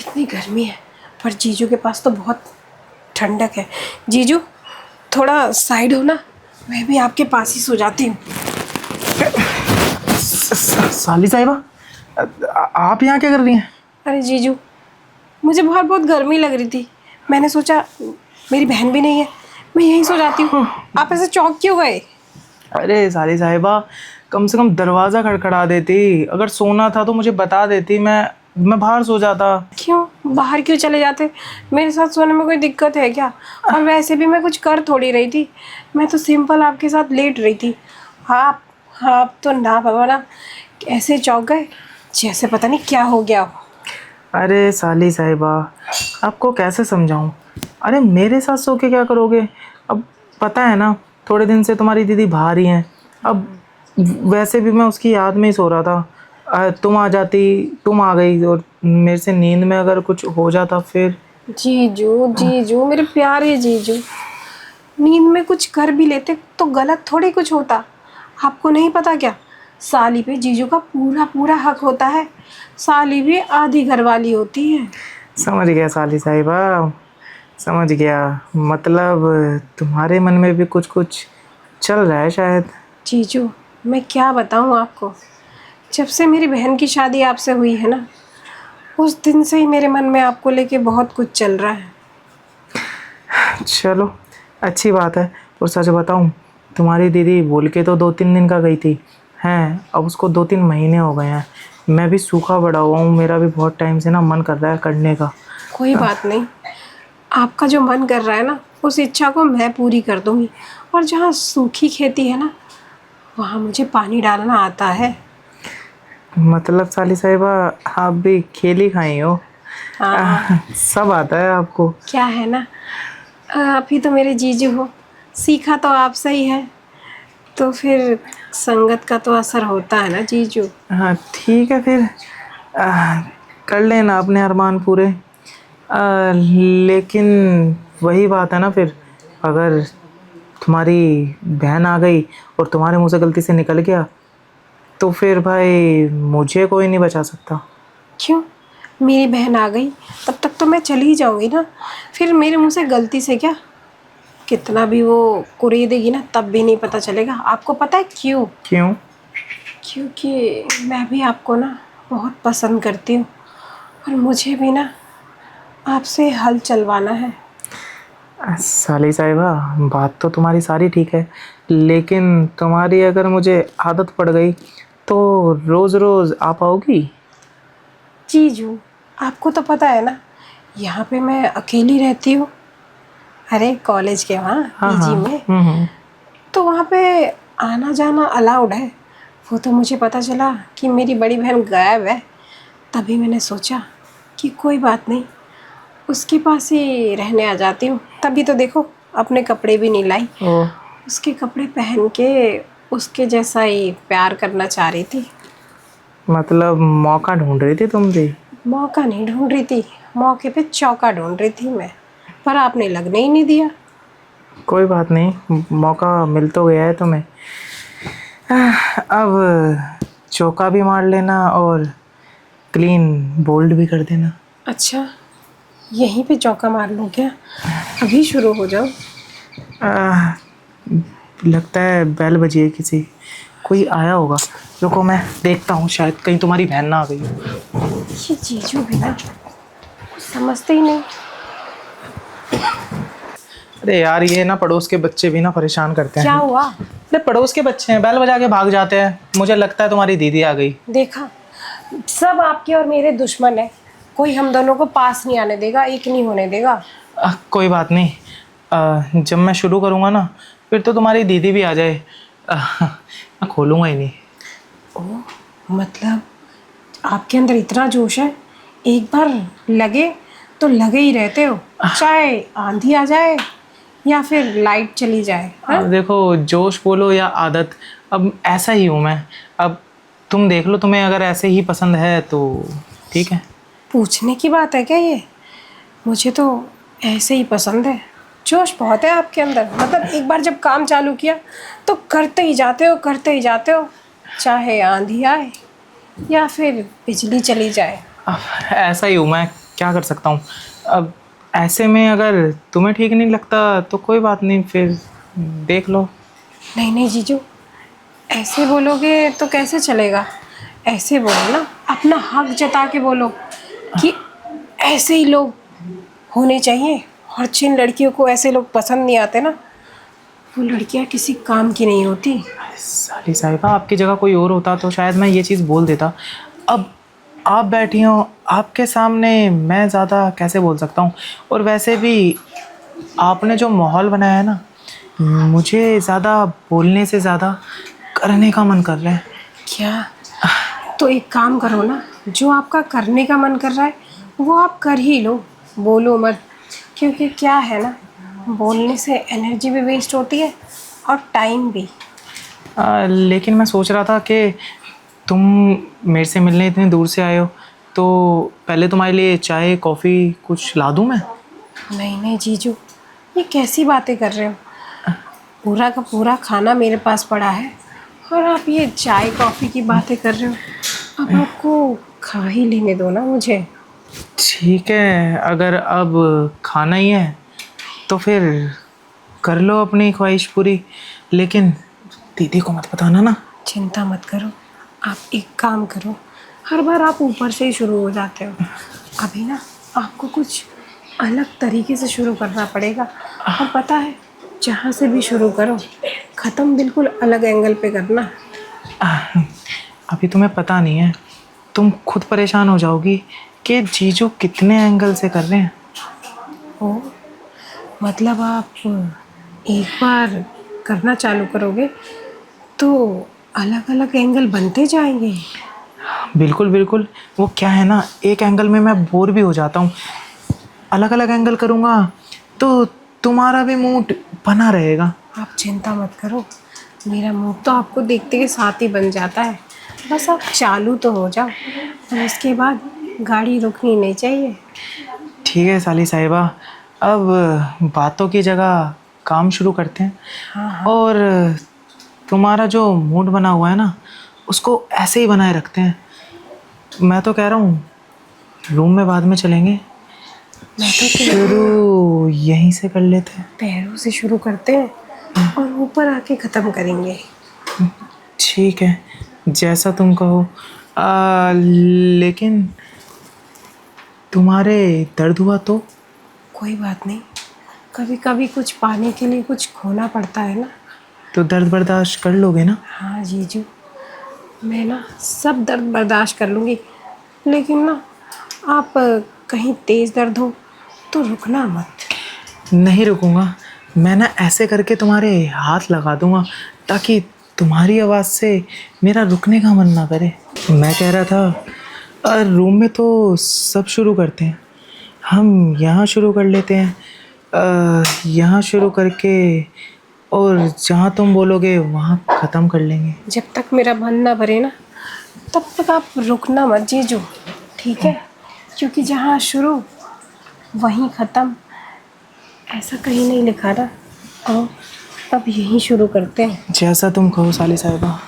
कितनी गर्मी है, पर जीजू के पास तो बहुत ठंडक है। जीजू थोड़ा साइड हो ना, मैं भी आपके पास ही सो जाती हूँ। साली साहिबा, आप यहाँ क्या कर रही हैं? अरे जीजू, मुझे बाहर बहुत गर्मी लग रही थी, मैंने सोचा मेरी बहन भी नहीं है, मैं यहीं सो जाती हूँ। आप ऐसे चौंक क्यों गए? अरे साली साहिबा, कम से कम दरवाज़ा खड़खड़ा देती। अगर सोना था तो मुझे बता देती, मैं बाहर सो जाता। क्यों बाहर क्यों चले जाते? मेरे साथ सोने में कोई दिक्कत है क्या? और वैसे भी मैं कुछ कर थोड़ी रही थी, मैं तो सिंपल आपके साथ लेट रही थी। आप तो ना बाबा ना, ऐसे चौंक गए जैसे पता नहीं क्या हो गया हो। अरे साली साहिबा, आपको कैसे समझाऊं? अरे मेरे साथ सो के क्या करोगे? अब पता है ना, थोड़े दिन से तुम्हारी दीदी बाहर ही हैं। अब वैसे भी मैं उसकी याद में ही सो रहा था। तुम आ जाती, तुम आ गई, और मेरे से नींद में अगर कुछ हो जाता फिर। जीजू जीजू मेरे प्यारे जीजू, नींद में कुछ कर भी लेते तो गलत थोड़ी कुछ होता। आपको नहीं पता क्या, साली पे जीजू का पूरा पूरा हक होता है। साली भी आधी घरवाली होती है। समझ गया साली साहिबा, समझ गया। मतलब तुम्हारे मन में भी कुछ कुछ चल रहा है शायद। जीजू मैं क्या बताऊँ आपको, जब से मेरी बहन की शादी आपसे हुई है ना, उस दिन से ही मेरे मन में आपको लेके बहुत कुछ चल रहा है। चलो, अच्छी बात है। और सच बताऊं, तुम्हारी दीदी बोल के तो 2-3 दिन का गई थी, हैं अब उसको 2-3 महीने हो गए हैं। मैं भी सूखा पड़ा हुआ हूँ, मेरा भी बहुत टाइम से ना मन कर रहा है करने का। कोई बात नहीं, आपका जो मन कर रहा है ना, उस इच्छा को मैं पूरी कर दूंगी। और जहाँ सूखी खेती है ना, वहाँ मुझे पानी डालना आता है। मतलब साली साहिबा, आप भी खेली खाई हो। हाँ, सब आता है आपको। क्या है ना, आप ही तो मेरे जीजू हो, सीखा तो आपसे ही है, तो फिर संगत का तो असर होता है ना जीजू। हाँ ठीक है फिर, कर लेना अपने अरमान पूरे। लेकिन वही बात है ना फिर, अगर तुम्हारी बहन आ गई और तुम्हारे मुंह से गलती से निकल गया, तो फिर भाई मुझे कोई नहीं बचा सकता। क्यों? मेरी बहन आ गई तब तक तो मैं चली ही जाऊंगी ना, फिर मेरे मुंह से गलती से क्या, कितना भी वो कुरेदेगी ना तब भी नहीं पता चलेगा। आपको पता है क्यों? क्यों? क्योंकि मैं भी आपको ना बहुत पसंद करती हूँ, और मुझे भी ना आपसे हल चलवाना है। साली साहिबा, बात तो तुम्हारी सारी ठीक है, लेकिन तुम्हारी अगर मुझे आदत पड़ गई तो रोज़ रोज़ आ पाओगी? जीजू आपको तो पता है ना, यहाँ पे मैं अकेली रहती हूँ। अरे कॉलेज के वहाँ हाँ पीजी हाँ। में, हम्म। तो वहाँ पे आना जाना अलाउड है। वो तो मुझे पता चला कि मेरी बड़ी बहन गायब है, तभी मैंने सोचा कि कोई बात नहीं, उसके पास ही रहने आ जाती हूँ। तभी तो देखो अपने कपड़े भी नहीं लाई, ओ, उसके कपड़े पहन के उसके जैसा ही प्यार करना चाह रही थी। मतलब मौका ढूंढ रही थी तुम भी? मौका नहीं ढूंढ रही थी, मौके पे चौका ढूंढ रही थी मैं, पर आपने लगने ही नहीं दिया। कोई बात नहीं, मौका मिल तो गया है तुम्हें। अब चौका भी मार लेना और क्लीन बोल्ड भी कर देना। अच्छा, यहीं पे चौका मार लूँ क्या? अभी शुरू हो जाओ। आह, लगता है बेल बजी है किसी, कोई आया होगा। रुको मैं देखता हूँ, शायद कहीं तुम्हारी बहन ना आ गई हो। ये जीजू भी ना कुछ समझते ही नहीं। अरे यार, ये ना पड़ोस के बच्चे भी ना परेशान करते क्या हैं। हुआ? अरे पड़ोस के बच्चे हैं, बेल बजा के भाग जाते हैं। मुझे लगता है तुम्हारी दीदी आ गई। देखा, सब आपके और मेरे दुश्मन है, कोई हम दोनों को पास नहीं आने देगा, एक नहीं होने देगा। कोई बात नहीं, जब मैं शुरू करूँगा ना, फिर तो तुम्हारी दीदी भी आ जाए। मैं खोलूँगा ही नहीं। ओह, मतलब आपके अंदर इतना जोश है, एक बार लगे तो लगे ही रहते हो, चाहे आंधी आ जाए या फिर लाइट चली जाए। हाँ, देखो, जोश बोलो या आदत, अब ऐसा ही हूँ मैं। अब तुम देख लो, तुम्हें अगर ऐसे ही पसंद है तो ठीक है। पूछने की बात है क्या ये? मुझे तो ऐसे ही पसंद है। जोश बहुत है आपके अंदर, मतलब एक बार जब काम चालू किया तो करते ही जाते हो, करते ही जाते हो, चाहे आंधी आए या फिर बिजली चली जाए। अब ऐसा ही हूँ मैं, क्या कर सकता हूँ। अब ऐसे में अगर तुम्हें ठीक नहीं लगता तो कोई बात नहीं, फिर देख लो। नहीं नहीं जीजू, ऐसे बोलोगे तो कैसे चलेगा। ऐसे बोलो ना, अपना हक जता के बोलो कि ऐसे ही लोग होने चाहिए, और जिन लड़कियों को ऐसे लोग पसंद नहीं आते ना, वो लड़कियां किसी काम की नहीं होती। साली साहिबा, आपकी जगह कोई और होता तो शायद मैं ये चीज़ बोल देता। अब आप बैठी हो, आपके सामने मैं ज़्यादा कैसे बोल सकता हूँ। और वैसे भी आपने जो माहौल बनाया है ना, मुझे ज़्यादा बोलने से ज़्यादा करने का मन कर रहा है। क्या? तो एक काम करो ना, जो आपका करने का मन कर रहा है वो आप कर ही लो, बोलो मत। क्योंकि क्या है ना, बोलने से एनर्जी भी वेस्ट होती है और टाइम भी। लेकिन मैं सोच रहा था कि तुम मेरे से मिलने इतनी दूर से आए हो, तो पहले तुम्हारे लिए चाय कॉफ़ी कुछ ला दूँ मैं? नहीं नहीं जीजू, ये कैसी बातें कर रहे हो। पूरा का पूरा खाना मेरे पास पड़ा है और आप ये चाय कॉफ़ी की बातें कर रहे हो। अब आपको खा ही लेने दो ना मुझे। ठीक है, अगर अब खाना ही है तो फिर कर लो अपनी ख्वाहिश पूरी, लेकिन दीदी को मत बताना ना। चिंता मत करो, आप एक काम करो, हर बार आप ऊपर से ही शुरू हो जाते हो। अभी ना आपको कुछ अलग तरीके से शुरू करना पड़ेगा। और पता है, जहाँ से भी शुरू करो, ख़त्म बिल्कुल अलग एंगल पे करना। अभी तुम्हें पता नहीं है, तुम खुद परेशान हो जाओगी कि जीजू कितने एंगल से कर रहे हैं। ओ, मतलब आप एक बार करना चालू करोगे तो अलग अलग एंगल बनते जाएंगे। बिल्कुल बिल्कुल, वो क्या है ना, एक एंगल में मैं बोर भी हो जाता हूँ। अलग अलग एंगल करूँगा तो तुम्हारा भी मूड बना रहेगा। आप चिंता मत करो, मेरा मूड तो आपको देखते के साथ ही बन जाता है। बस आप चालू तो हो जाओ, और उसके बाद गाड़ी रुकनी नहीं चाहिए। ठीक है साली साहिबा, अब बातों की जगह काम शुरू करते हैं। हाँ हाँ, और तुम्हारा जो मूड बना हुआ है ना, उसको ऐसे ही बनाए रखते हैं। मैं तो कह रहा हूँ रूम में बाद में चलेंगे, मैं तो शुरू यहीं से कर लेते हैं। पैरों से शुरू करते हैं और ऊपर आके ख़त्म करेंगे। ठीक है, जैसा तुम कहो। लेकिन तुम्हारे दर्द हुआ तो? कोई बात नहीं, कभी कभी कुछ पाने के लिए कुछ खोना पड़ता है ना। तो दर्द बर्दाश्त कर लोगे ना? हाँ जीजू, मैं ना सब दर्द बर्दाश्त कर लूँगी, लेकिन ना आप कहीं तेज़ दर्द हो तो रुकना मत। नहीं रुकूंगा, मैं ना ऐसे करके तुम्हारे हाथ लगा दूंगा ताकि तुम्हारी आवाज़ से मेरा रुकने का मन ना करे। मैं कह रहा था रूम में तो सब शुरू करते हैं, हम यहाँ शुरू कर लेते हैं। यहाँ शुरू करके और जहाँ तुम बोलोगे वहाँ ख़त्म कर लेंगे। जब तक मेरा मन ना भरे ना, तब तक आप रुकना मत जीजू, ठीक है। क्योंकि जहाँ शुरू वहीं ख़त्म, ऐसा कहीं नहीं लिखा ना। और अब यहीं शुरू करते हैं। जैसा तुम कहो साली साहिबा।